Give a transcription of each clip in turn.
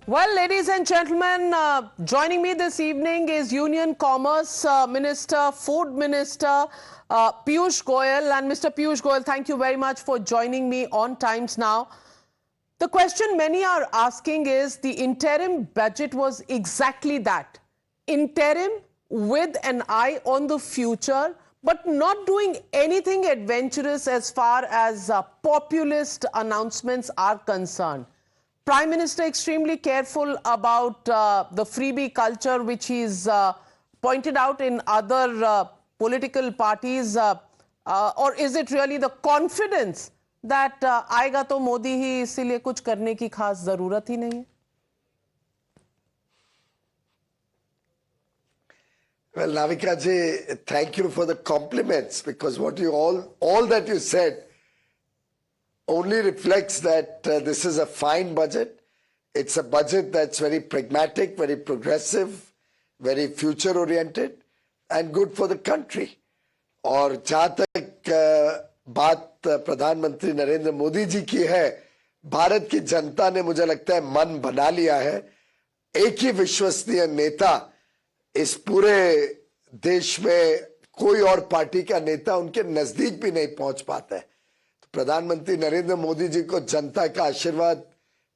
Well, ladies and gentlemen, joining me this evening is Union Commerce Minister, Food Minister, Piyush Goyal. And Mr. Piyush Goyal, thank you very much for joining me on Times Now. The question many are asking is, the interim budget was exactly that. Interim with an eye on the future, but not doing anything adventurous as far as populist announcements are concerned. Prime Minister extremely careful about the freebie culture, which he's pointed out in other political parties. Or is it really the confidence that आएगा तो मोदी ही, इसीलिए कुछ करने की खास जरूरत ही नहीं है? Well, Navika ji, thank you for the compliments, because what you all that you said only reflects that this is a fine budget. It's a budget that's very pragmatic, very progressive, very future-oriented, and good for the country. और जहाँ तक बात प्रधानमंत्री नरेंद्र मोदी जी की है, भारत की जनता ने मुझे लगता है मन बना लिया है. एक ही विश्वसनीय नेता इस पूरे देश में, कोई और पार्टी का नेता उनके नजदीक भी नहीं पहुंच पाता है. तो प्रधानमंत्री नरेंद्र मोदी जी को जनता का आशीर्वाद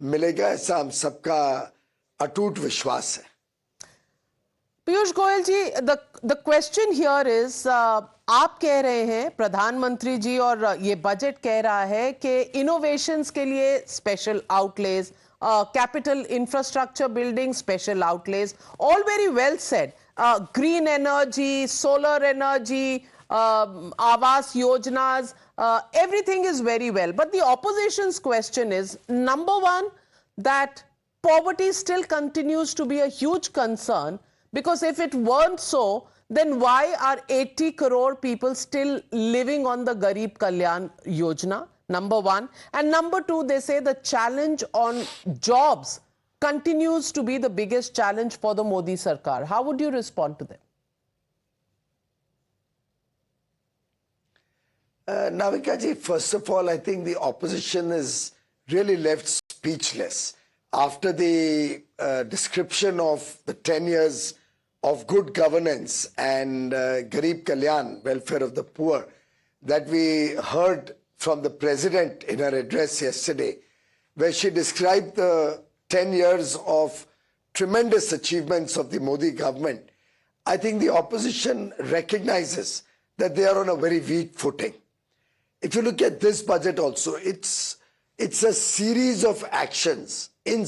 मिलेगा, ऐसा हम सबका अटूट विश्वास है. पीयूष गोयल जी, the question here is, आप कह रहे हैं, प्रधानमंत्री जी, और ये बजट कह रहा है कि इनोवेशंस के लिए special outlays, capital infrastructure building special outlays, all very well said. Green energy, solar energy, आवास योजनास, everything is very well. But the opposition's question is, number one, that poverty still continues to be a huge concern, because if it weren't so, then why are 80 crore people still living on the Garib Kalyan Yojana? Number one. And number two, they say the challenge on jobs continues to be the biggest challenge for the Modi Sarkar. How would you respond to them? Navika ji, first of all, I think the opposition is really left speechless after the description of the 10 years of good governance and Garib Kalyan, welfare of the poor, that we heard from the President in her address yesterday, where she described the 10 years of tremendous achievements of the Modi government. I think the opposition recognizes that they are on a very weak footing. If you look at this budget also, it's a series of actions in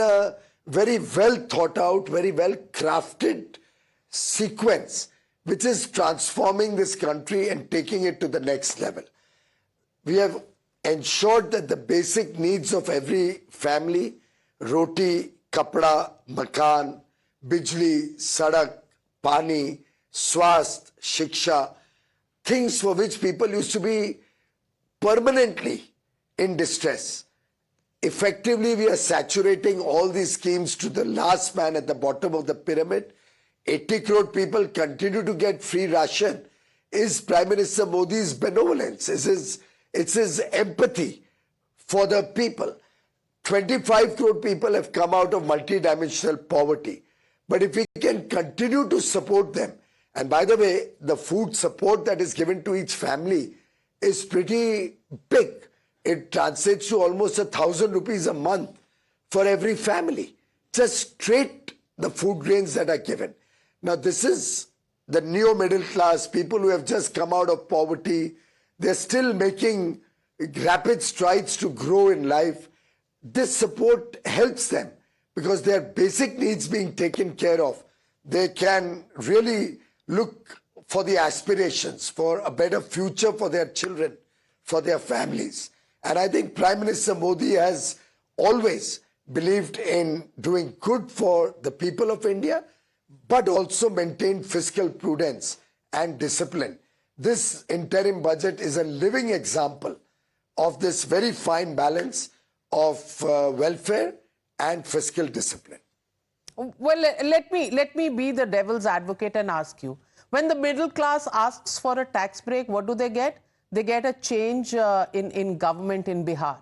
a very well thought out, very well crafted sequence, which is transforming this country and taking it to the next level. We have ensured that the basic needs of every family, roti, kapda, makan, bijli, sadak, pani, swasth, shiksha, things for which people used to be permanently in distress. Effectively, we are saturating all these schemes to the last man at the bottom of the pyramid. 80 crore people continue to get free ration. Is Prime Minister Modi's benevolence, it's his empathy for the people. 25 crore people have come out of multidimensional poverty. But if we can continue to support them, and by the way, the food support that is given to each family is pretty big. It translates to almost 1,000 rupees a month for every family. Just straight the food grains that are given. Now this is the neo-middle class, people who have just come out of poverty. They're still making rapid strides to grow in life. This support helps them because their basic needs being taken care of. They can really look for the aspirations, for a better future for their children, for their families. And I think Prime Minister Modi has always believed in doing good for the people of India, but also maintained fiscal prudence and discipline. This interim budget is a living example of this very fine balance of welfare and fiscal discipline. Well, let me be the devil's advocate and ask you, when the middle class asks for a tax break, what do they get? They get a change in government in Bihar.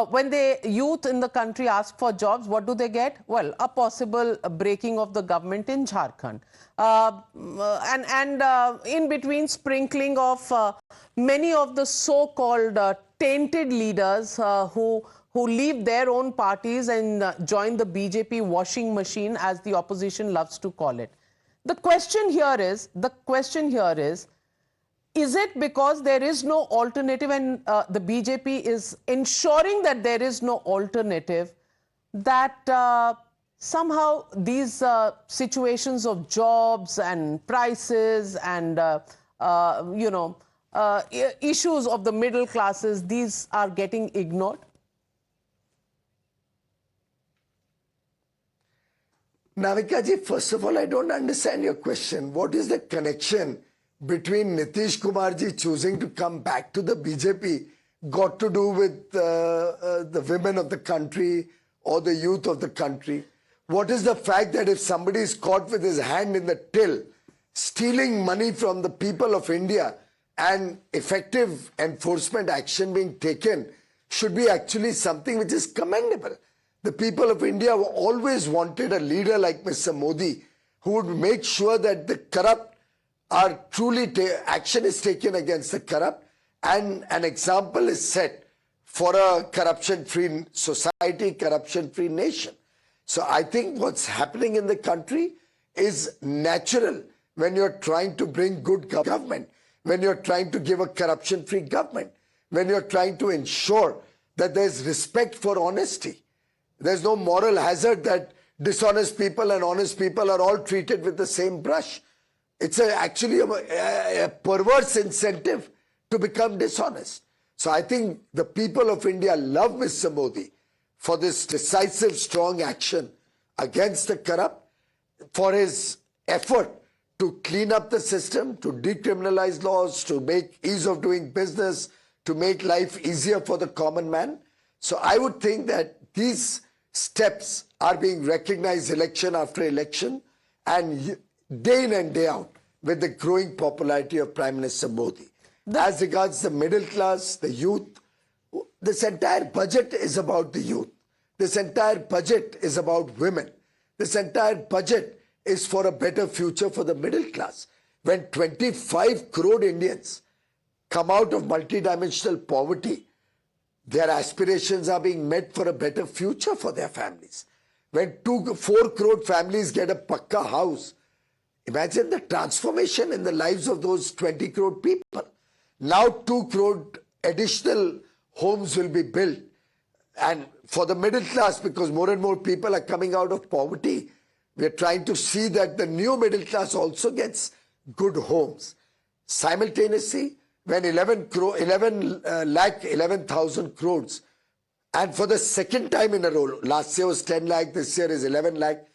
When the youth in the country ask for jobs, what do they get? Well, a possible breaking of the government in Jharkhand. And in between, sprinkling of many of the so-called tainted leaders who leave their own parties and join the BJP washing machine, as the opposition loves to call it. The question here is it because there is no alternative and the BJP is ensuring that there is no alternative that somehow these situations of jobs and prices and issues of the middle classes, these are getting ignored? Navika ji, first of all, I don't understand your question. What is the connection between Nitish Kumar ji choosing to come back to the BJP got to do with the women of the country or the youth of the country? What is the fact that if somebody is caught with his hand in the till, stealing money from the people of India and effective enforcement action being taken should be actually something which is commendable? The people of India always wanted a leader like Mr. Modi who would make sure that the corrupt are truly action is taken against the corrupt and an example is set for a corruption-free society, corruption-free nation. So I think what's happening in the country is natural when you're trying to bring good government, when you're trying to give a corruption-free government, when you're trying to ensure that there's respect for honesty. There's no moral hazard that dishonest people and honest people are all treated with the same brush. It's actually a perverse incentive to become dishonest. So I think the people of India love Mr. Modi for this decisive, strong action against the corrupt, for his effort to clean up the system, to decriminalize laws, to make ease of doing business, to make life easier for the common man. So I would think that these steps are being recognized election after election and day in and day out with the growing popularity of Prime Minister Modi. As regards the middle class, the youth, this entire budget is about the youth. This entire budget is about women. This entire budget is for a better future for the middle class. When 25 crore Indians come out of multidimensional poverty, their aspirations are being met for a better future for their families. When 4 crore families get a pakka house, imagine the transformation in the lives of those 20 crore people. Now 2 crore additional homes will be built. And for the middle class, because more and more people are coming out of poverty, we are trying to see that the new middle class also gets good homes. Simultaneously, when 11,000 crores, and for the second time in a row, last year was 10 lakh, this year is 11 lakh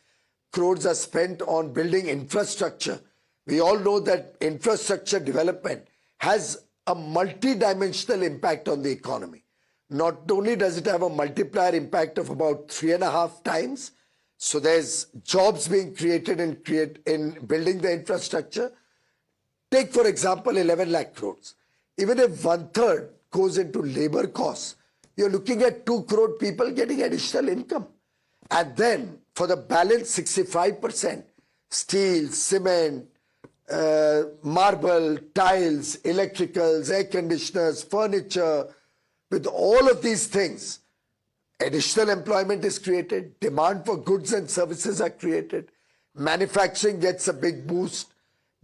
crores are spent on building infrastructure. We all know that infrastructure development has a multi-dimensional impact on the economy. Not only does it have a multiplier impact of about 3.5 times, so there's jobs being created in building the infrastructure. Take, for example, 11 lakh crores. Even if 1/3 goes into labor costs, you're looking at 2 crore people getting additional income. And then for the balance 65%, steel, cement, marble, tiles, electricals, air conditioners, furniture, with all of these things, additional employment is created, demand for goods and services are created, manufacturing gets a big boost.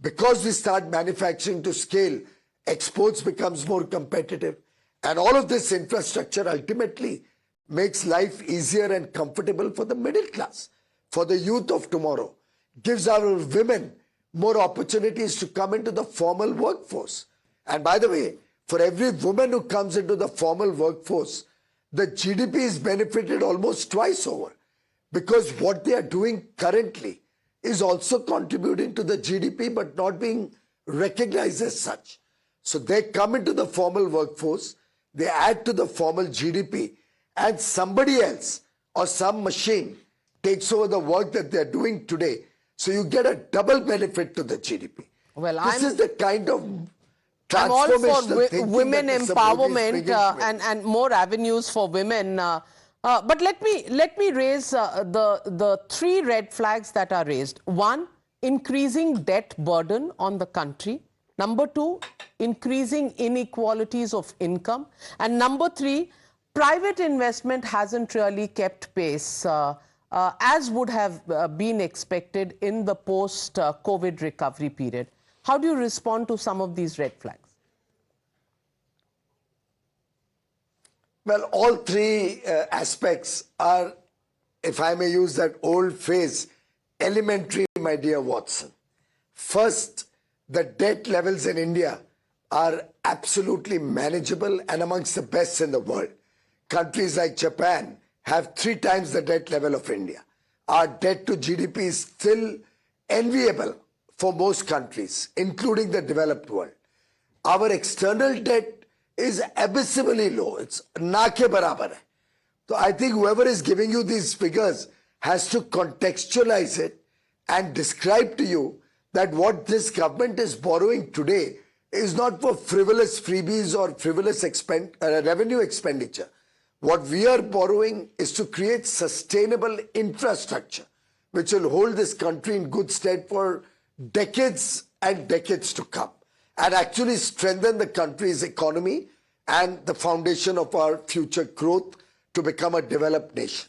Because we start manufacturing to scale, exports becomes more competitive. And all of this infrastructure ultimately makes life easier and comfortable for the middle class, for the youth of tomorrow, gives our women more opportunities to come into the formal workforce. And by the way, for every woman who comes into the formal workforce, the GDP is benefited almost twice over, because what they are doing currently is also contributing to the GDP but not being recognized as such. So they come into the formal workforce, they add to the formal GDP, and somebody else or some machine takes over the work that they're doing today. So you get a double benefit to the GDP. Well, this is the kind of I'm all for transformational thinking women that Mr. Modi is empowerment bringing to it. and more avenues for women. But let me raise the three red flags that are raised. One, increasing debt burden on the country. Number two, increasing inequalities of income. And number three, private investment hasn't really kept pace as would have been expected in the post-COVID recovery period. How do you respond to some of these red flags? Well, all three aspects are, if I may use that old phrase, elementary, my dear Watson. First, the debt levels in India are absolutely manageable and amongst the best in the world. Countries like Japan have 3 times the debt level of India. Our debt to GDP is still enviable for most countries, including the developed world. Our external debt is abysmally low. It's na ke barabar hai. So I think whoever is giving you these figures has to contextualize it and describe to you that what this government is borrowing today is not for frivolous freebies or frivolous revenue expenditure. What we are borrowing is to create sustainable infrastructure which will hold this country in good stead for decades and decades to come, and actually strengthen the country's economy and the foundation of our future growth to become a developed nation.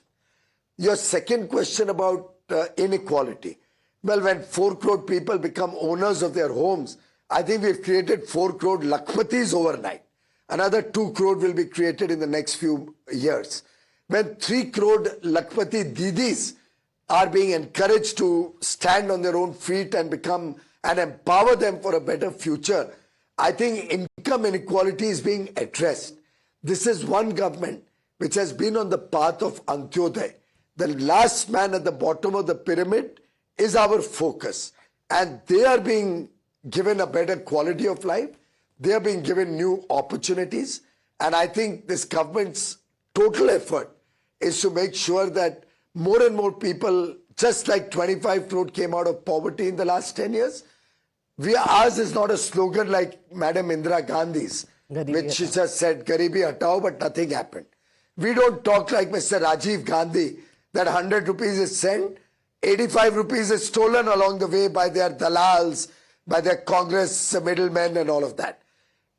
Your second question about inequality. Well, when 4 crore people become owners of their homes, I think we've created 4 crore Lakpatis overnight. Another 2 crore will be created in the next few years. When 3 crore Lakpati Didis are being encouraged to stand on their own feet and become and empower them for a better future, I think income inequality is being addressed. This is one government which has been on the path of Antyodaya. The last man at the bottom of the pyramid is our focus, and they are being given a better quality of life. They are being given new opportunities, and I think this government's total effort is to make sure that more and more people, just like 25 crore came out of poverty in the last 10 years, ours is not a slogan like Madam Indira Gandhi's, which she just said, Garibi hatao, but nothing happened. We don't talk like Mr. Rajiv Gandhi, that 100 rupees is sent, 85 rupees is stolen along the way by their dalals, by their Congress middlemen and all of that.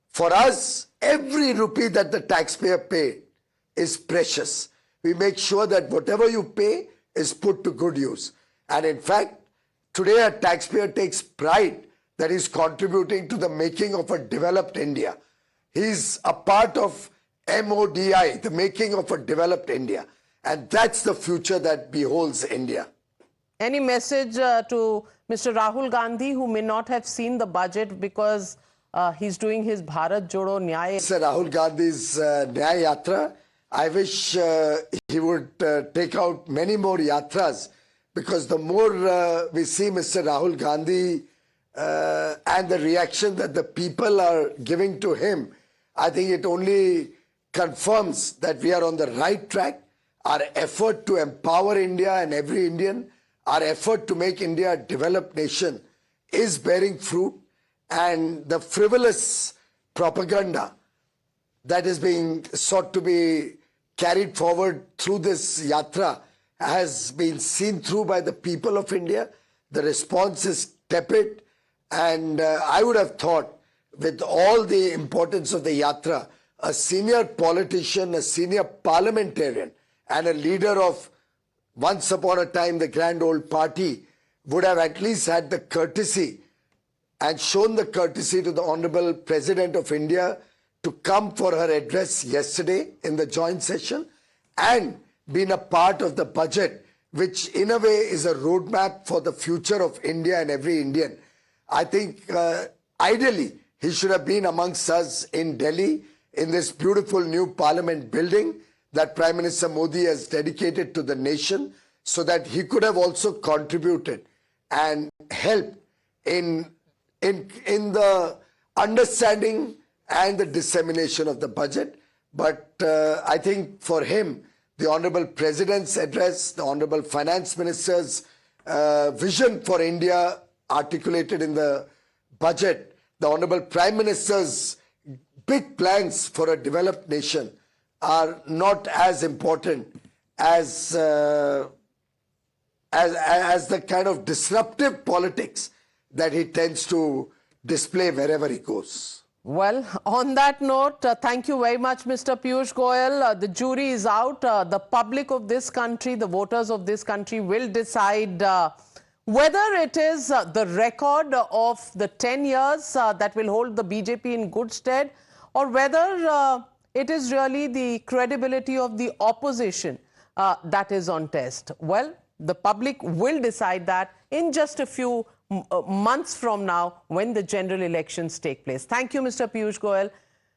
For us, every rupee that the taxpayer paid is precious. We make sure that whatever you pay is put to good use. And in fact, today a taxpayer takes pride that he's contributing to the making of a developed India. He's a part of MODI, the making of a developed India. And that's the future that beholds India. Any message to Mr. Rahul Gandhi, who may not have seen the budget because he's doing his Bharat Jodo Nyay? Sir Rahul Gandhi's Nyay Yatra, I wish he would take out many more yatras, because the more we see Mr. Rahul Gandhi and the reaction that the people are giving to him, I think it only confirms that we are on the right track. Our effort to empower India and every Indian, our effort to make India a developed nation is bearing fruit, and the frivolous propaganda that is being sought to be carried forward through this yatra has been seen through by the people of India. The response is tepid, and I would have thought, with all the importance of the yatra, a senior politician, a senior parliamentarian, and a leader of once upon a time the grand old party would have at least had the courtesy and shown the courtesy to the Honorable President of India to come for her address yesterday in the joint session and been a part of the budget, which in a way is a roadmap for the future of India and every Indian. I think ideally he should have been amongst us in Delhi in this beautiful new parliament building that Prime Minister Modi has dedicated to the nation, so that he could have also contributed and helped in the understanding and the dissemination of the budget. But I think for him, the Honorable President's address, the Honorable Finance Minister's vision for India articulated in the budget the Honorable Prime Minister's big plans for a developed nation are not as important as the kind of disruptive politics that he tends to display wherever he goes. Well, on that note, thank you very much, Mr. Piyush Goyal. The jury is out. The public of this country, the voters of this country will decide whether it is the record of the 10 years that will hold the BJP in good stead, or whether it is really the credibility of the opposition that is on test. Well, the public will decide that in just a few months from now when the general elections take place. Thank you, Mr. Piyush Goyal.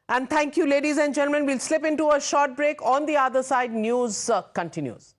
And thank you, ladies and gentlemen. We'll slip into a short break. On the other side, news continues.